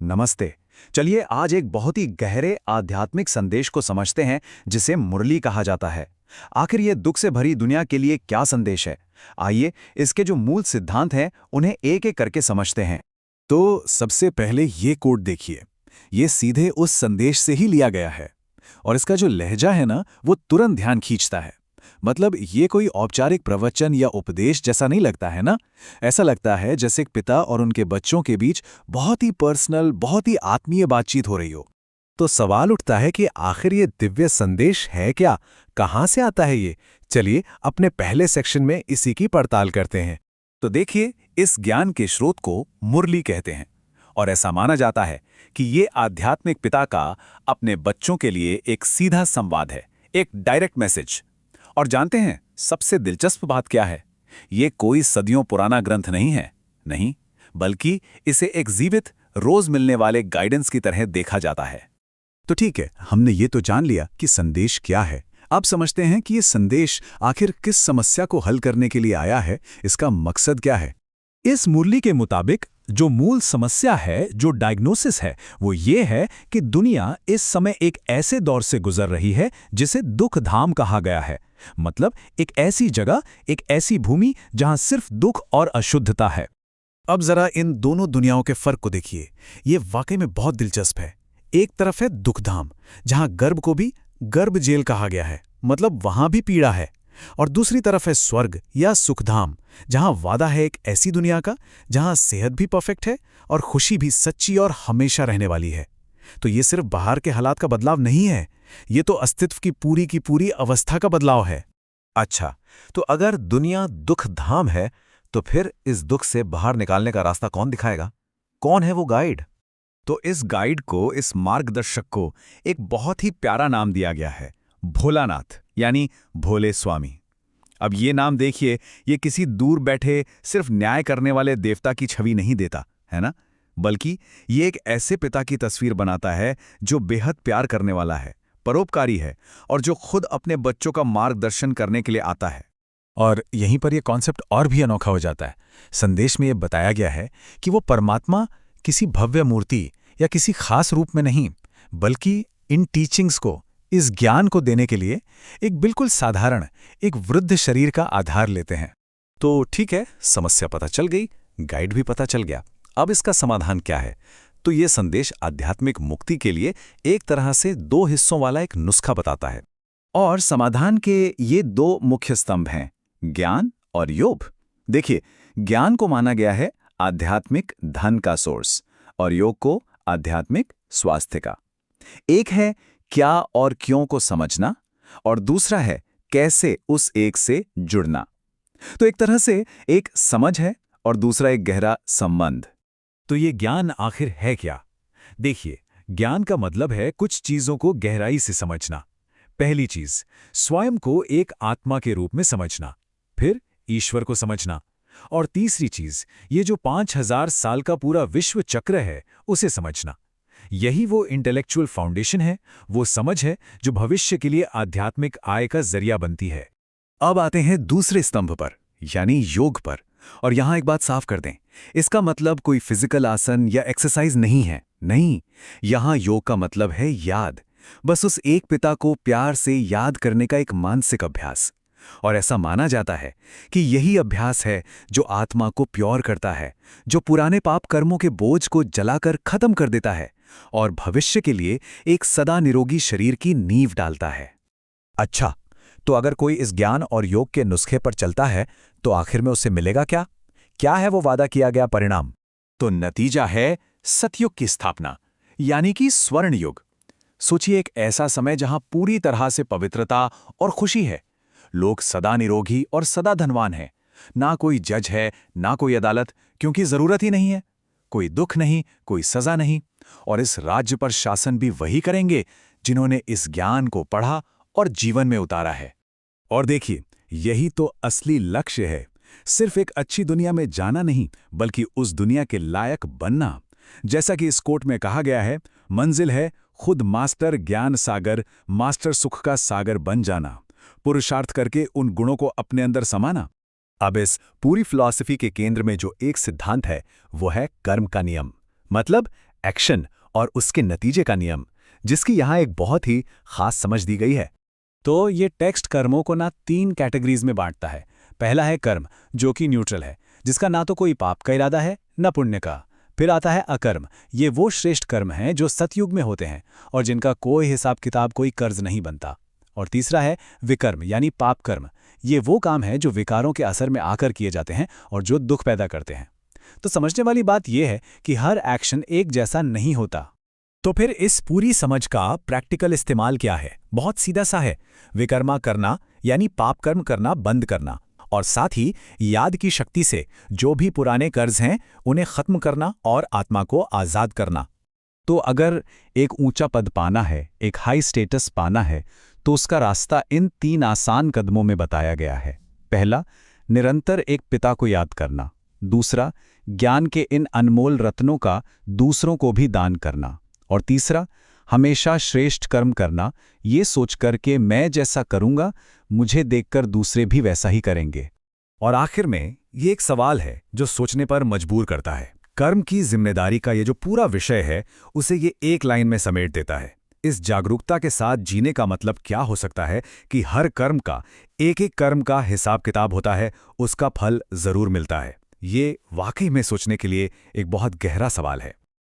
नमस्ते। चलिए आज एक बहुत ही गहरे आध्यात्मिक संदेश को समझते हैं जिसे मुरली कहा जाता है। आखिर ये दुख से भरी दुनिया के लिए क्या संदेश है? आइए इसके जो मूल सिद्धांत हैं उन्हें एक एक करके समझते हैं। तो सबसे पहले ये कोट देखिए। ये सीधे उस संदेश से ही लिया गया है और इसका जो लहजा है ना, वो तुरंत ध्यान खींचता है। मतलब ये कोई औपचारिक प्रवचन या उपदेश जैसा नहीं लगता है ना। ऐसा लगता है जैसे एक पिता और उनके बच्चों के बीच बहुत ही पर्सनल, बहुत ही आत्मीय बातचीत हो रही हो। तो सवाल उठता है कि आखिर ये दिव्य संदेश है क्या? कहाँ से आता है ये? चलिए अपने पहले सेक्शन में इसी की पड़ताल करते हैं। तो देखिए, इस ज्ञान के स्रोत को मुरली कहते हैं और ऐसा माना जाता है कि ये आध्यात्मिक पिता का अपने बच्चों के लिए एक सीधा संवाद है, एक डायरेक्ट मैसेज। और जानते हैं सबसे दिलचस्प बात क्या है? ये कोई सदियों पुराना ग्रंथ नहीं है, नहीं, बल्कि इसे एक जीवित, रोज मिलने वाले गाइडेंस की तरह देखा जाता है। तो ठीक है, हमने ये तो जान लिया कि संदेश क्या है। अब समझते हैं कि ये संदेश आखिर किस समस्या को हल करने के लिए आया है, इसका मकसद क्या है। इस मुरली के मुताबिक जो मूल समस्या है, जो डायग्नोसिस है, वो ये है कि दुनिया इस समय एक ऐसे दौर से गुजर रही है जिसे दुख धाम कहा गया है। मतलब एक ऐसी जगह, एक ऐसी भूमि जहां सिर्फ दुख और अशुद्धता है। अब जरा इन दोनों दुनियाओं के फर्क को देखिए। ये वाकई में बहुत दिलचस्प है। एक तरफ है दुखधाम, जहां गर्भ को भी गर्भ जेल कहा गया है, मतलब वहां भी पीड़ा है। और दूसरी तरफ है स्वर्ग या सुखधाम, जहां वादा है एक ऐसी दुनिया का जहां सेहत भी परफेक्ट है और खुशी भी सच्ची और हमेशा रहने वाली है। तो ये सिर्फ बाहर के हालात का बदलाव नहीं है, ये तो अस्तित्व की पूरी अवस्था का बदलाव है। अच्छा, तो अगर दुनिया दुख धाम है, तो फिर इस दुख से बाहर निकालने का रास्ता कौन दिखाएगा? कौन है वो गाइड? तो इस गाइड को, इस मार्गदर्शक को एक बहुत ही प्यारा नाम दिया गया है, भोलानाथ, यानी भोले स्वामी। अब ये नाम देखिए, ये किसी दूर बैठे सिर्फ न्याय करने वाले देवता की छवि नहीं देता है ना, बल्कि ये एक ऐसे पिता की तस्वीर बनाता है जो बेहद प्यार करने वाला है, परोपकारी है और जो खुद अपने बच्चों का मार्गदर्शन करने के लिए आता है। और यहीं पर यह कॉन्सेप्ट और भी अनोखा हो जाता है। संदेश में यह बताया गया है कि वो परमात्मा किसी भव्य मूर्ति या किसी खास रूप में नहीं, बल्कि इन टीचिंग्स को, इस ज्ञान को देने के लिए एक बिल्कुल साधारण, एक वृद्ध शरीर का आधार लेते हैं। तो ठीक है, समस्या पता चल गई, गाइड भी पता चल गया। अब इसका समाधान क्या है? तो ये संदेश आध्यात्मिक मुक्ति के लिए एक तरह से दो हिस्सों वाला एक नुस्खा बताता है। और समाधान के ये दो मुख्य स्तंभ हैं, ज्ञान और योग। देखिए, ज्ञान को माना गया है आध्यात्मिक धन का सोर्स और योग को आध्यात्मिक स्वास्थ्य का। एक है क्या और क्यों को समझना और दूसरा है कैसे उस एक से जुड़ना। तो एक तरह से एक समझ है और दूसरा एक गहरा संबंध। तो ये ज्ञान आखिर है क्या? देखिए, ज्ञान का मतलब है कुछ चीजों को गहराई से समझना। पहली चीज, स्वयं को एक आत्मा के रूप में समझना, फिर ईश्वर को समझना, और तीसरी चीज, ये जो 5000 साल का पूरा विश्व चक्र है, उसे समझना। यही वो इंटेलेक्चुअल फाउंडेशन है, वो समझ है जो भविष्य के लिए आध्यात्मिक आय का जरिया बनती है। अब आते हैं दूसरे स्तंभ पर, यानी योग पर। और यहां एक बात साफ कर दें, इसका मतलब कोई फिजिकल आसन या एक्सरसाइज नहीं है, नहीं। यहां योग का मतलब है याद, बस उस एक पिता को प्यार से याद करने का एक मानसिक अभ्यास। और ऐसा माना जाता है कि यही अभ्यास है जो आत्मा को प्योर करता है, जो पुराने पाप कर्मों के बोझ को जलाकर खत्म कर देता है और भविष्य के लिए एक सदा निरोगी शरीर की नींव डालता है। अच्छा, तो अगर कोई इस ज्ञान और योग के नुस्खे पर चलता है, तो आखिर में उससे मिलेगा क्या? क्या है वो वादा किया गया परिणाम? तो नतीजा है सतयुग की स्थापना, यानी कि स्वर्ण युग। सोचिए, एक ऐसा समय जहां पूरी तरह से पवित्रता और खुशी है, लोग सदा निरोगी और सदा धनवान हैं। ना कोई जज है, ना कोई अदालत, क्योंकि जरूरत ही नहीं है। कोई दुख नहीं, कोई सजा नहीं। और इस राज्य पर शासन भी वही करेंगे जिन्होंने इस ज्ञान को पढ़ा और जीवन में उतारा है। और देखिए, यही तो असली लक्ष्य है, सिर्फ एक अच्छी दुनिया में जाना नहीं, बल्कि उस दुनिया के लायक बनना। जैसा कि इस कोट में कहा गया है, मंजिल है खुद मास्टर ज्ञान सागर, मास्टर सुख का सागर बन जाना, पुरुषार्थ करके उन गुणों को अपने अंदर समाना। अब इस पूरी फिलॉसफी के केंद्र में जो एक सिद्धांत है, वो है कर्म का नियम। मतलब एक्शन और उसके नतीजे का नियम, जिसकी यहाँ एक बहुत ही खास समझ दी गई है। तो ये टेक्स्ट कर्मों को ना 3 कैटेगरीज में बांटता है। पहला है कर्म, जो कि न्यूट्रल है, जिसका ना तो कोई पाप का इरादा है न पुण्य का। फिर आता है अकर्म, ये वो श्रेष्ठ कर्म हैं जो सतयुग में होते हैं और जिनका कोई हिसाब किताब, कोई कर्ज नहीं बनता। और तीसरा है विकर्म, यानी पाप कर्म। ये वो काम है जो विकारों के असर में आकर किए जाते हैं और जो दुख पैदा करते हैं। तो समझने वाली बात यह है कि हर एक्शन एक जैसा नहीं होता। तो फिर इस पूरी समझ का प्रैक्टिकल इस्तेमाल क्या है? बहुत सीधा सा है, विकर्मा करना यानी पाप कर्म करना बंद करना, और साथ ही याद की शक्ति से जो भी पुराने कर्ज हैं उन्हें खत्म करना और आत्मा को आज़ाद करना। तो अगर एक ऊंचा पद पाना है, एक हाई स्टेटस पाना है, तो उसका रास्ता इन 3 आसान कदमों में बताया गया है। पहला, निरंतर एक पिता को याद करना। दूसरा, ज्ञान के इन अनमोल रत्नों का दूसरों को भी दान करना। और तीसरा, हमेशा श्रेष्ठ कर्म करना, ये सोचकर कि मैं जैसा करूंगा मुझे देखकर दूसरे भी वैसा ही करेंगे। और आखिर में ये एक सवाल है जो सोचने पर मजबूर करता है। कर्म की जिम्मेदारी का ये जो पूरा विषय है, उसे ये एक लाइन में समेट देता है। इस जागरूकता के साथ जीने का मतलब क्या हो सकता है कि हर कर्म का, एक एक कर्म का हिसाब किताब होता है, उसका फल जरूर मिलता है। ये वाकई में सोचने के लिए एक बहुत गहरा सवाल है।